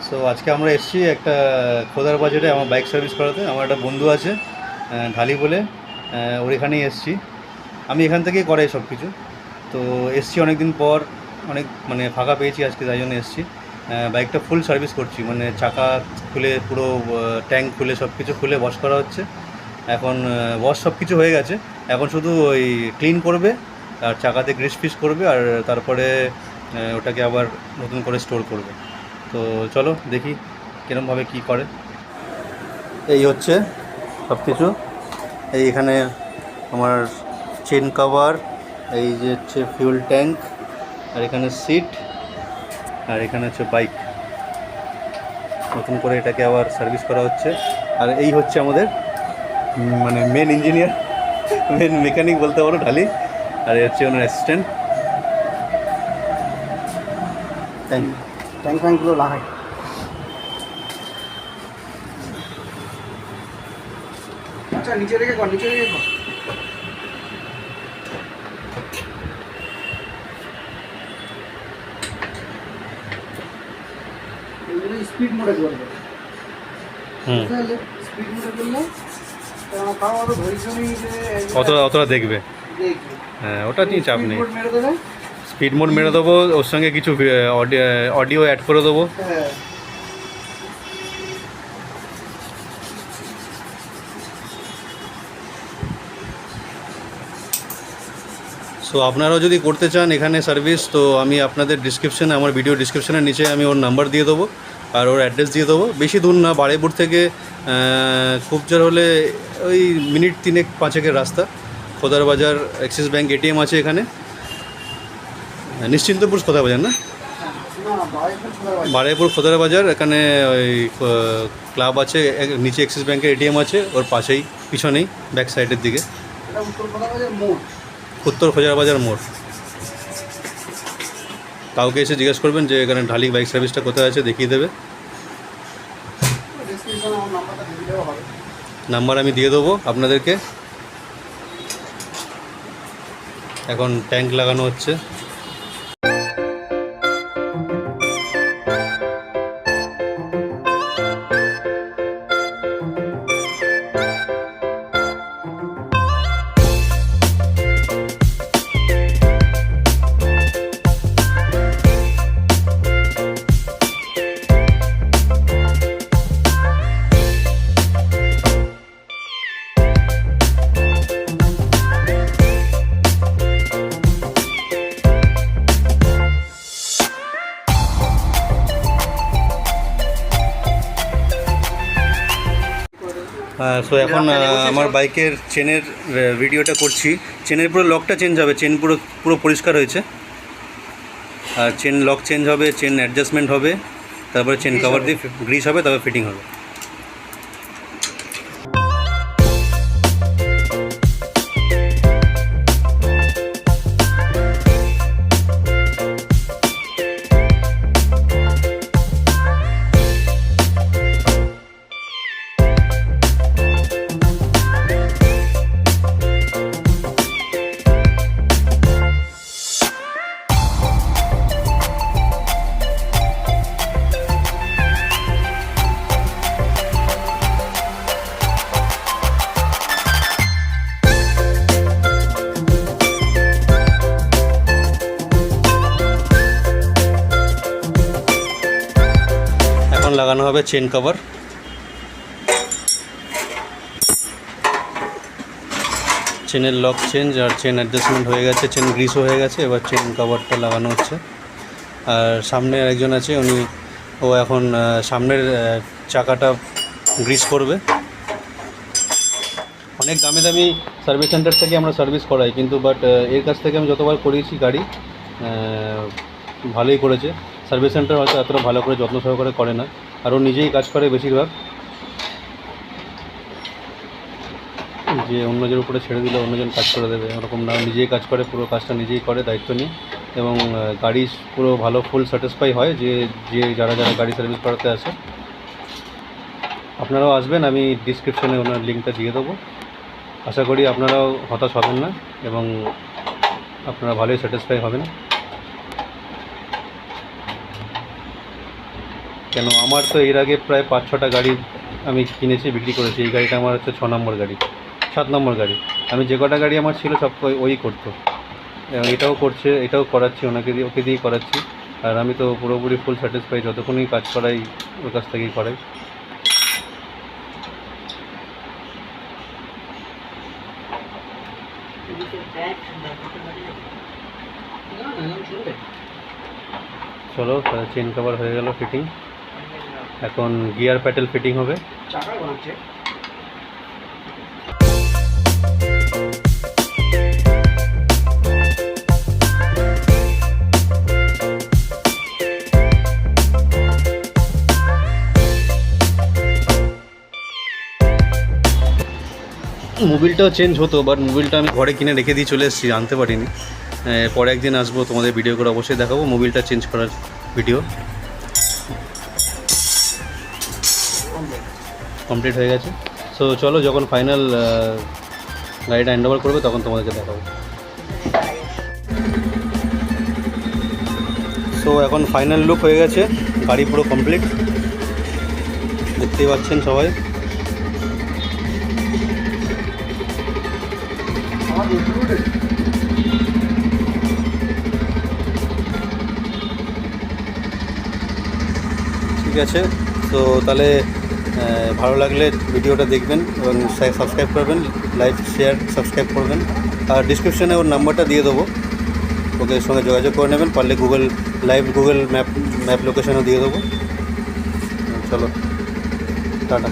So আজকে আমরা এসেছি একটা খোদার বাজারে আমার বাইক সার্ভিস করাতে। আমার একটা বন্ধু আছে ঢালি বলে, ওর এখানেই এসেছি। আমি এখান থেকেই করাই সব কিছু। তো এসেছি অনেক দিন পর, অনেক ফাঁকা পেয়েছি আজকে, তাই জন্য এসেছি। বাইকটা ফুল সার্ভিস করছি, চাকা খুলে পুরো ট্যাঙ্ক খুলে সব কিছু খুলে ওয়াশ করা হচ্ছে। এখন ওয়াশ সব কিছু হয়ে গেছে, এখন শুধু ওই ক্লিন করবে আর চাকাতে গ্রিস ফিস করবে, আর তারপরে ওটাকে আবার নতুন করে স্টোর করবে। তো চলো দেখি কীরমভাবে কী করে। এই হচ্ছে সব কিছু। এখানে আমার চেন কভার, এই যে হচ্ছে ফিউল ট্যাঙ্ক, আর এখানে সিট, আর এখানে হচ্ছে বাইক। নতুন করে এটাকে আবার সার্ভিস করা হচ্ছে। আর এই হচ্ছে আমাদের মেন ইঞ্জিনিয়ার, মেন মেকানিক বলতে পারো, ঢালি। আর এই হচ্ছে ওনার অ্যাসিস্ট্যান্ট। ট্যাঙ্কগুলো লাগাই। আচ্ছা, নিচে রেখে কর, নিচে রেখে কর। এইগুলো স্পিড মোডে করবে। স্পিড মোডে করলে তাও আরো ধৈর্যই অতটা দেখবে। হ্যাঁ, ওটা নিয়ে চাপ নেই। মেরে দেবে, স্পিড মোড মেরে দেবো, ওর সঙ্গে কিছু অডিও অ্যাড করে দেবো। হ্যাঁ। সো আপনারাও যদি করতে চান এখানে সার্ভিস, তো আমি আপনাদের ডিসক্রিপশানে, আমার ভিডিও ডিসক্রিপশানের নিচে আমি ওর নাম্বার দিয়ে দেবো আর ওর অ্যাড্রেস দিয়ে দেবো। বেশি দূর না, বারুইপুর থেকে খুব জোর হলে ওই মিনিট 3-5 রাস্তা। খোদার বাজার অ্যাক্সিস ব্যাঙ্ক এটিএম আছে এখানে। নিশ্চিন্তপুর খোদার বাজার না, বারুইপুর খোদার বাজার। এখানে ওই ক্লাব আছে, নিচে অ্যাক্সিস ব্যাঙ্কের এটিএম আছে, ওর পাশেই, পিছনেই, ব্যাক সাইডের দিকে উত্তর খোদার বাজার মোড়। কাউকে এসে জিজ্ঞেস করবেন যে এখানে ঢালি বাইক সার্ভিসটা কোথায় আছে, দেখিয়ে দেবে। নাম্বার আমি দিয়ে দেবো আপনাদেরকে। এখন ট্যাঙ্ক লাগানো হচ্ছে। সো এখন আমার বাইকের চেনের ভিডিওটা করছি। চেনের পুরো লকটা চেঞ্জ হবে, চেন পুরো পুরো পরিষ্কার হয়েছে। আর চেন লক চেঞ্জ হবে, চেন অ্যাডজাস্টমেন্ট হবে, তারপরে চেন কভার দিয়ে গ্রিস হবে, তারপরে ফিটিং হবে। লাগানো হবে চেন কভার। চেনের লক চেঞ্জ আর চেন অ্যাডজাস্টমেন্ট হয়ে গেছে, চেন গ্রিসও হয়ে গেছে, এবার চেন কভারটা লাগানো হচ্ছে। আর সামনে একজন আছে, ও এখন সামনের চাকাটা গ্রিস করবে। অনেক দামি দামি সার্ভিস সেন্টার থেকে আমরা সার্ভিস করাই, কিন্তু বাট এর কাছ থেকে আমি যতবার করিয়েছি গাড়ি ভালোই করেছে। সার্ভিস সেন্টার হয়তো এতটা ভালো করে যত্ন সহকারে করে না, আর ও নিজেই কাজ করে বেশিরভাগ। যে অন্যজনের উপরে ছেড়ে দিলে অন্যজন কাজ করে দেবে এরকম না, নিজেই কাজ করে, পুরো কাজটা নিজেই করে দায়িত্ব নিয়ে। এবং গাড়ি পুরো ভালো ফুল স্যাটিসফাই হয় যে যারা গাড়ি সার্ভিস করাতে আসে। আপনারাও আসবেন, আমি ডিসক্রিপশনে ওনার লিঙ্কটা দিয়ে দেবো। আশা করি আপনারাও হতাশ হবেন না এবং আপনারা ভালোই স্যাটিসফাই হবেন। কেন আমার তো এর আগে প্রায় 5-6টা গাড়ি আমি কিনেছি, বিক্রি করেছি। এই গাড়িটা আমার হচ্ছে 6 নম্বর গাড়ি, 7 নম্বর গাড়ি। আমি যে কটা গাড়ি আমার ছিল সব ওই করতো, এবং এটাও করছে, এটাও করাচ্ছি ওকে দিয়েই করাচ্ছি। আর আমি তো পুরোপুরি ফুল স্যাটিসফাই, যতক্ষণই কাজ করাই ওর কাছ থেকেই করাই। চলো, চেন কভার হয়ে গেল ফিটিং, এখন গিয়ার প্যাডেল ফিটিং হবে। চাকা বানাচ্ছে। মোবিলটাও চেঞ্জ হতো, বাট মোবিলটা আমি ঘরে কিনে রেখে দিয়ে চলে এসেছি, আনতে পারিনি। পরে একদিন আসবো, তোমাদের ভিডিও করে অবশ্যই দেখাবো মোবিলটা চেঞ্জ করার ভিডিও। কমপ্লিট হয়ে গেছে। সো চলো, যখন ফাইনাল গাড়িটা হ্যান্ড ওভার করবে তখন তোমাদেরকে দেখাবো। সো এখন ফাইনাল লুক হয়ে গেছে, গাড়ি পুরো কমপ্লিট, দেখতেই পাচ্ছেন সবাই। ঠিক আছে, তো তাহলে ভালো লাগলে ভিডিওটা দেখবেন এবং সাবস্ক্রাইব করবেন, লাইক শেয়ার সাবস্ক্রাইব করবেন। আর ডিসক্রিপশানে ওর নাম্বারটা দিয়ে দেবো, ওকে সঙ্গে যোগাযোগ করে নেবেন, পারলে গুগল ম্যাপ লোকেশনও দিয়ে দেবো। চলো, টাটা।